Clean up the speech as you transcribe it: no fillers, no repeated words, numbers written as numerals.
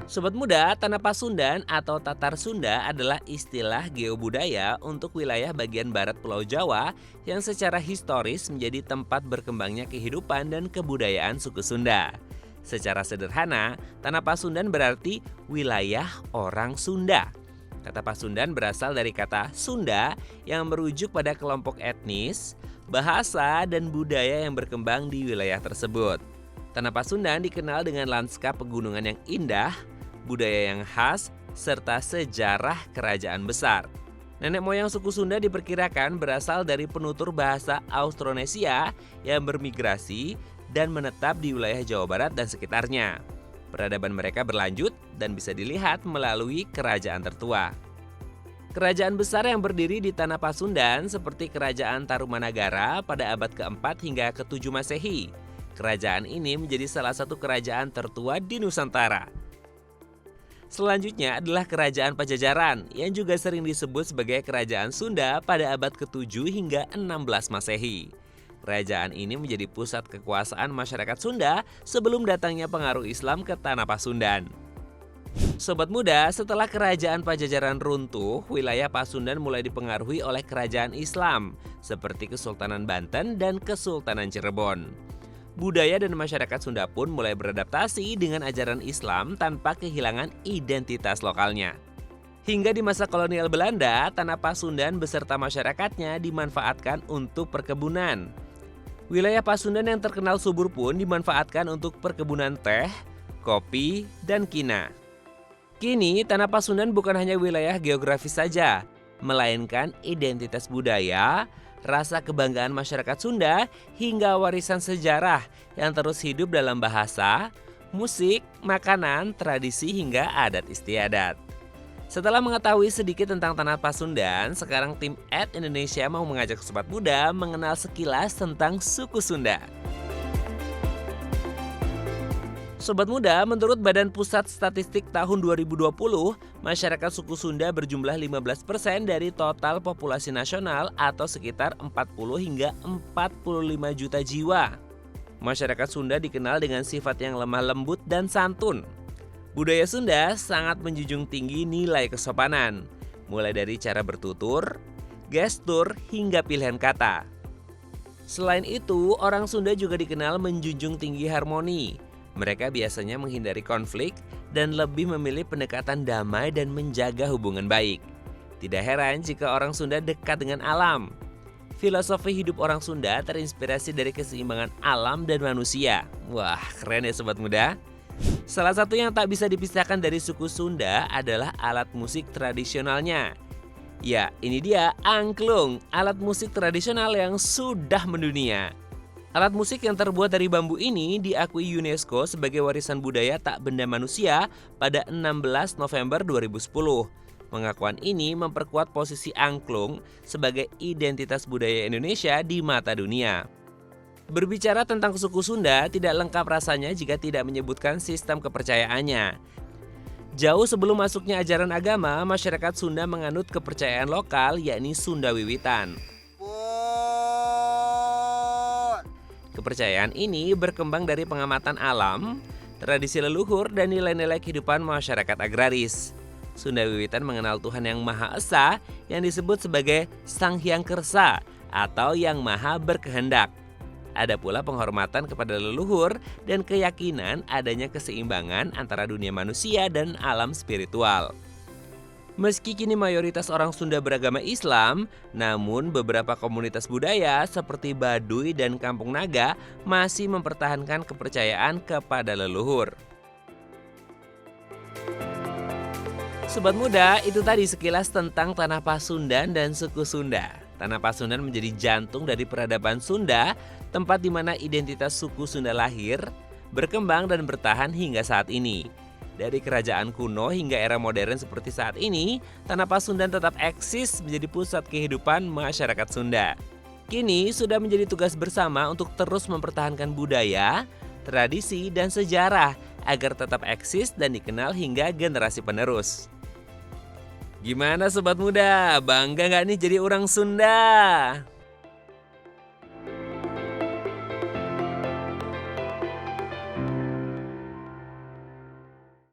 Sobat muda, Tanah Pasundan atau Tatar Sunda adalah istilah geobudaya untuk wilayah bagian barat Pulau Jawa yang secara historis menjadi tempat berkembangnya kehidupan dan kebudayaan suku Sunda. Secara sederhana, Tanah Pasundan berarti wilayah orang Sunda. Kata Pasundan berasal dari kata Sunda yang merujuk pada kelompok etnis, bahasa, dan budaya yang berkembang di wilayah tersebut. Tanah Pasundan dikenal dengan lanskap pegunungan yang indah, budaya yang khas, serta sejarah kerajaan besar. Nenek moyang suku Sunda diperkirakan berasal dari penutur bahasa Austronesia yang bermigrasi dan menetap di wilayah Jawa Barat dan sekitarnya. Peradaban mereka berlanjut dan bisa dilihat melalui kerajaan tertua. Kerajaan besar yang berdiri di Tanah Pasundan seperti Kerajaan Tarumanagara pada abad keempat hingga ke-7 Masehi. Kerajaan ini menjadi salah satu kerajaan tertua di Nusantara. Selanjutnya adalah Kerajaan Pajajaran yang juga sering disebut sebagai Kerajaan Sunda pada abad ke-7 hingga 16 Masehi. Kerajaan ini menjadi pusat kekuasaan masyarakat Sunda sebelum datangnya pengaruh Islam ke Tanah Pasundan. Sobat muda, setelah Kerajaan Pajajaran runtuh, wilayah Pasundan mulai dipengaruhi oleh kerajaan Islam seperti Kesultanan Banten dan Kesultanan Cirebon. Budaya dan masyarakat Sunda pun mulai beradaptasi dengan ajaran Islam tanpa kehilangan identitas lokalnya. Hingga di masa kolonial Belanda, Tanah Pasundan beserta masyarakatnya dimanfaatkan untuk perkebunan. Wilayah Pasundan yang terkenal subur pun dimanfaatkan untuk perkebunan teh, kopi, dan kina. Kini, Tanah Pasundan bukan hanya wilayah geografis saja, melainkan identitas budaya, rasa kebanggaan masyarakat Sunda, hingga warisan sejarah yang terus hidup dalam bahasa, musik, makanan, tradisi, hingga adat istiadat. Setelah mengetahui sedikit tentang Tanah Pasundan, sekarang tim @Indonesia mau mengajak sobat muda mengenal sekilas tentang suku Sunda. Sobat muda, menurut Badan Pusat Statistik tahun 2020, masyarakat suku Sunda berjumlah 15% dari total populasi nasional atau sekitar 40 hingga 45 juta jiwa. Masyarakat Sunda dikenal dengan sifat yang lemah lembut dan santun. Budaya Sunda sangat menjunjung tinggi nilai kesopanan, mulai dari cara bertutur, gestur, hingga pilihan kata. Selain itu, orang Sunda juga dikenal menjunjung tinggi harmoni. Mereka biasanya menghindari konflik dan lebih memilih pendekatan damai dan menjaga hubungan baik. Tidak heran jika orang Sunda dekat dengan alam. Filosofi hidup orang Sunda terinspirasi dari keseimbangan alam dan manusia. Wah, keren ya sobat muda. Salah satu yang tak bisa dipisahkan dari suku Sunda adalah alat musik tradisionalnya. Ya, ini dia angklung, alat musik tradisional yang sudah mendunia. Alat musik yang terbuat dari bambu ini diakui UNESCO sebagai warisan budaya tak benda manusia pada 16 November 2010. Pengakuan ini memperkuat posisi angklung sebagai identitas budaya Indonesia di mata dunia. Berbicara tentang suku Sunda tidak lengkap rasanya jika tidak menyebutkan sistem kepercayaannya. Jauh sebelum masuknya ajaran agama, masyarakat Sunda menganut kepercayaan lokal yakni Sunda Wiwitan. Kepercayaan ini berkembang dari pengamatan alam, tradisi leluhur, dan nilai-nilai kehidupan masyarakat agraris. Sunda Wiwitan mengenal Tuhan yang Maha Esa yang disebut sebagai Sang Hyang Kersa atau Yang Maha Berkehendak. Ada pula penghormatan kepada leluhur dan keyakinan adanya keseimbangan antara dunia manusia dan alam spiritual. Meski kini mayoritas orang Sunda beragama Islam, namun beberapa komunitas budaya seperti Baduy dan Kampung Naga masih mempertahankan kepercayaan kepada leluhur. Sobat muda, itu tadi sekilas tentang Tanah Pasundan dan suku Sunda. Tanah Pasundan menjadi jantung dari peradaban Sunda, tempat di mana identitas suku Sunda lahir, berkembang dan bertahan hingga saat ini. Dari kerajaan kuno hingga era modern seperti saat ini, Tanah Pasundan tetap eksis menjadi pusat kehidupan masyarakat Sunda. Kini sudah menjadi tugas bersama untuk terus mempertahankan budaya, tradisi, dan sejarah agar tetap eksis dan dikenal hingga generasi penerus. Gimana sobat muda, bangga nggak nih jadi orang Sunda?